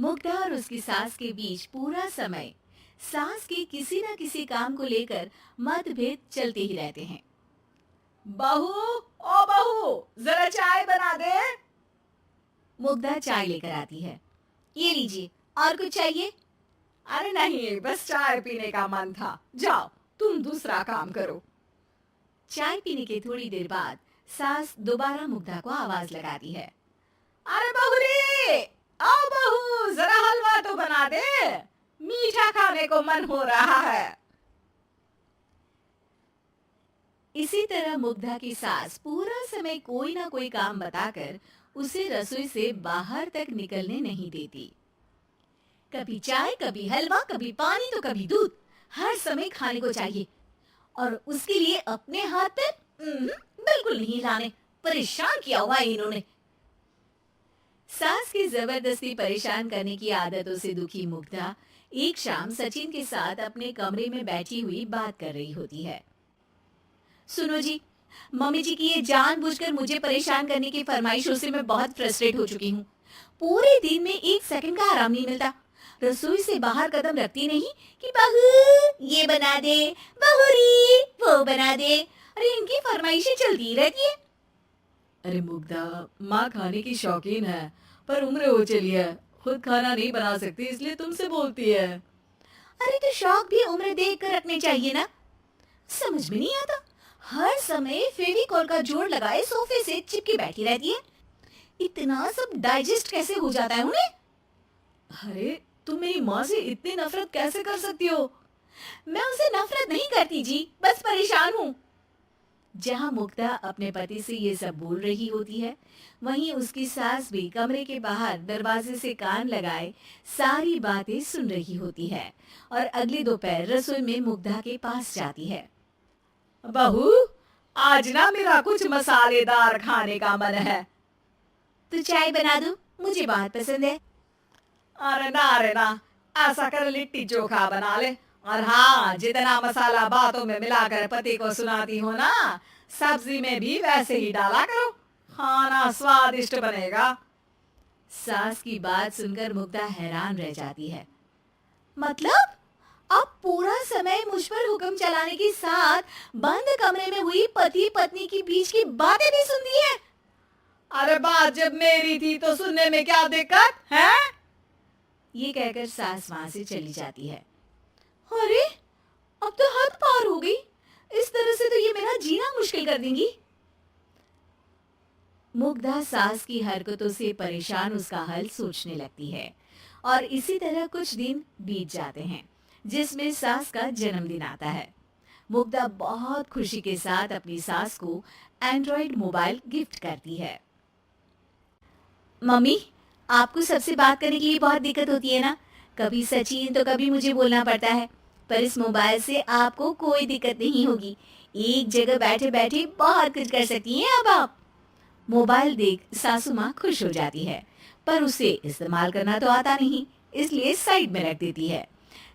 मुग्धा और उसकी सास के बीच पूरा समय सास के किसी न किसी काम को लेकर मतभेद चलते ही रहते हैं। बहू, ओ बहू, जरा चाय बना दे। मुग्धा चाय लेकर आती है। ये लीजिए, और कुछ चाहिए? अरे नहीं, बस चाय पीने का मन था। जाओ, तुम दूसरा काम करो। चाय पीने के थोड़ी देर बाद सास दोबारा मुग्धा को आवाज लगाती है। अरे बहुरी, आओ बहू, जरा हलवा तो बना दे। मीठा खाने को मन हो रहा है। इसी तरह मुग्धा की सास पूरा समय कोई ना कोई काम बताकर उसे रसोई से बाहर तक निकलने नहीं देती। कभी चाय, कभी हलवा, कभी पानी तो कभी दूध, हर समय खाने को चाहिए और उसके लिए अपने हाथ पैर बिल्कुल नहीं हिलाने। परेशान किया हुआ है इन्होंने। सास की जबरदस्ती परेशान करने की आदतों से दुखी मुग्धा एक शाम सचिन के साथ अपने कमरे में बैठी हुई बात कर रही होती है। सुनो जी, मम्मी जी की ये जानबूझकर मुझे परेशान करने की फरमाइशों से मैं बहुत फ्रस्ट्रेट हो चुकी हूँ। पूरे दिन में एक सेकंड का आराम नहीं मिलता। रसोई से बाहर कदम रखती नहीं कि बहू ये बना दे, बहुरी वो बना दे। अरे इनकी फरमाइशें चलती ही रहती है। अरे मुग्धा, माँ खाने की शौकीन है, पर उम्र हो चली है, खुद खाना नहीं बना सकती, इसलिए तुमसे बोलती है। अरे तो शौक भी उम्र देख कर रखने चाहिए ना। समझ में नहीं आता, हर समय फेविकॉल का जोड़ लगाए सोफे से चिपकी बैठी रहती है। इतना सब डाइजेस्ट कैसे हो जाता है उन्हें? अरे तुम मेरी माँ से इतनी नफरत कैसे कर सकती हो? मैं उनसे नफरत नहीं करती जी, बस परेशान हूँ। जहाँ मुग्धा अपने पति से ये सब बोल रही होती है, वहीं उसकी सास भी कमरे के बाहर दरवाजे से कान लगाए सारी बातें सुन रही होती है और अगली दोपहर रसोई में मुग्धा के पास जाती है। बहू, आज ना मेरा कुछ मसालेदार खाने का मन है। तो चाय बना दो, मुझे बहुत पसंद है। अरे ना, ऐसा कर लिट्टी चोखा बना ले। और हाँ, जितना मसाला बातों में मिलाकर पति को सुनाती हो ना, सब्जी में भी वैसे ही डाला करो, खाना स्वादिष्ट बनेगा। सास की बात सुनकर मुग्धा हैरान रह जाती है। मतलब आप पूरा समय मुझ पर हुक्म चलाने के साथ बंद कमरे में हुई पति पत्नी की बीच की बातें भी सुनती है? अरे बात जब मेरी थी तो सुनने में क्या दिक्कत है? ये कहकर सास वहां से चली जाती है। अरे अब तो हद पार हो गई। इस तरह से तो ये मेरा जीना मुश्किल कर देंगी। मुग्धा सास की हरकतों से परेशान उसका हल सोचने लगती है और इसी तरह कुछ दिन बीत जाते हैं जिसमें सास का जन्मदिन आता है। मुग्धा बहुत खुशी के साथ अपनी सास को एंड्रॉइड मोबाइल गिफ्ट करती है। मम्मी, आपको सबसे बात करने के लिए बहुत दिक्कत होती है ना? कभी सचिन तो कभी मुझे बोलना पड़ता है, पर इस मोबाइल से आपको कोई दिक्कत नहीं होगी। एक जगह बैठे बैठे बहुत कुछ कर सकती हैं अब आप। मोबाइल देख सासू माँ खुश हो जाती है, पर उसे इस्तेमाल करना तो आता नहीं, इसलिए साइड में रख देती है।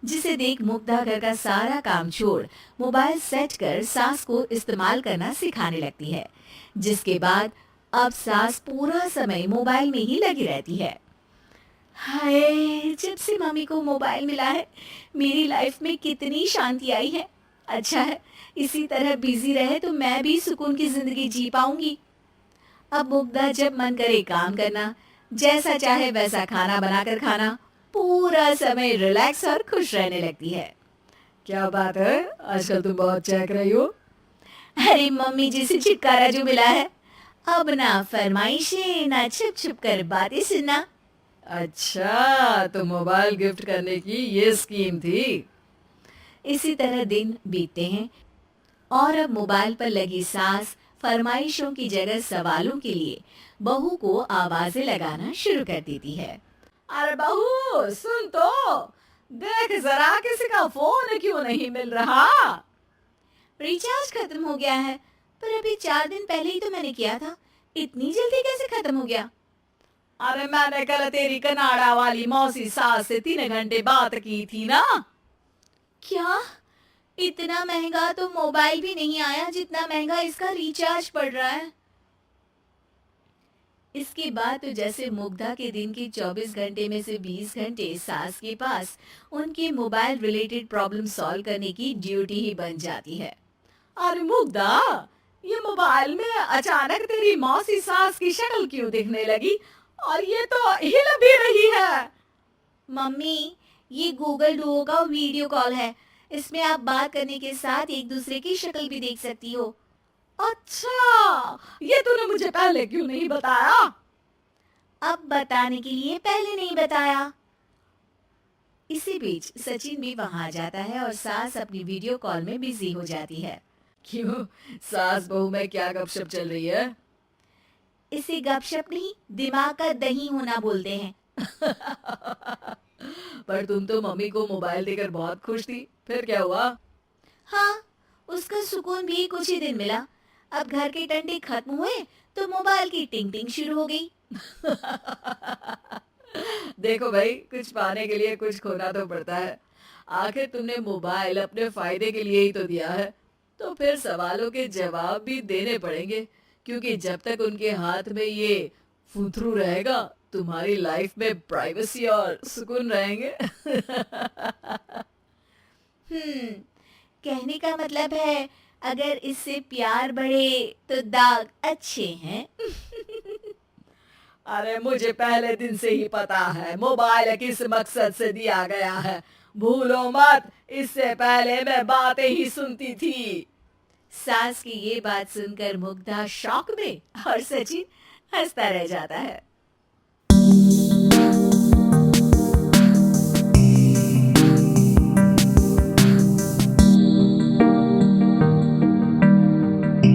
जिसे देख मुग्धा घर का सारा काम छोड़ मोबाइल सेट कर सास को इस्तेमाल करना सिखाने लगती है, जिसके बाद अब सास पूरा समय मोबाइल में ही लगी रहती है। हाय, जब से मम्मी को मोबाइल मिला है मेरी लाइफ में कितनी शांति आई है। अच्छा है, इसी तरह बिजी रहे तो मैं भी सुकून की जिंदगी जी पाऊंगी। अब मुग्धा जब मन करे काम करना, जैसा चाहे वैसा खाना बनाकर खाना, पूरा समय रिलैक्स और खुश रहने लगती है। क्या बात है, आजकल तुम बहुत चहक रही हो। अरे मम्मी जी से छुटकारा जो मिला है, अब ना फरमाइशें ना छुप छुप कर बातें सुनना। अच्छा, तो मोबाइल गिफ्ट करने की ये स्कीम थी। इसी तरह दिन बीतते हैं और अब मोबाइल पर लगी सास फरमाइशों की जगह सवालों के लिए बहू को आवाजें लगाना शुरू कर देती है। अरे बहू, सुन तो, देख जरा किसी का फोन क्यों नहीं मिल रहा? रिचार्ज खत्म हो गया है, पर अभी 4 दिन पहले ही तो मैंने किया था। इतनी जल्दी कैसे खत्म हो गया? अरे मैंने कल तेरी कनाडा वाली मौसी सास से 3 घंटे बात की थी ना। क्या? इतना महंगा तो मोबाइल भी नहीं आया जितना महंगा इसका रिचार्ज पड़ रहा है। इसके बाद तो जैसे मुग्धा के दिन के 24 घंटे में से 20 घंटे सास के पास उनके मोबाइल रिलेटेड प्रॉब्लम सॉल्व करने की ड्यूटी ही बन जाती है। अरे मुग्धा, ये मोबाइल में अचानक तेरी मौसी सास की शक्ल क्यों दिखने लगी? और ये तो हिल भी रही है। मम्मी, ये गूगल डुओ का वीडियो कॉल है। इसमें आप बात करने के साथ एक दूसरे की शक्ल भी देख सकती हो। अच्छा, ये तूने मुझे पहले क्यों नहीं बताया? अब बताने के लिए पहले नहीं बताया। इसी बीच सचिन भी वहां आ जाता है और सास अपनी वीडियो कॉल में बिजी हो जाती है। क्यों, सास बहू में क्या गपशप चल रही है? इसे गपशप नहीं, दिमाग का दही होना बोलते हैं। पर तुम तो मम्मी को मोबाइल देकर बहुत खुश थी, फिर क्या हुआ? हाँ, उसका सुकून भी कुछ ही दिन मिला। अब घर के टंटे खत्म हुए तो मोबाइल की टिंग टिंग शुरू हो गई। देखो भाई, कुछ पाने के लिए कुछ खोना तो पड़ता है। आखिर तुमने मोबाइल अपने फायदे के लिए ही तो दिया है, तो फिर सवालों के जवाब भी देने पड़ेंगे, क्योंकि जब तक उनके हाथ में ये फुथरू रहेगा, तुम्हारी लाइफ में प्राइवेसी और सुकून रहेंगे। कहने का मतलब है अगर इससे प्यार बढ़े तो दाग अच्छे हैं। अरे मुझे पहले दिन से ही पता है मोबाइल किस मकसद से दिया गया है। भूलो मत, इससे पहले मैं बातें ही सुनती थी। सास की ये बात सुनकर मुग्धा शॉक में और सचिन हंसता रह जाता है।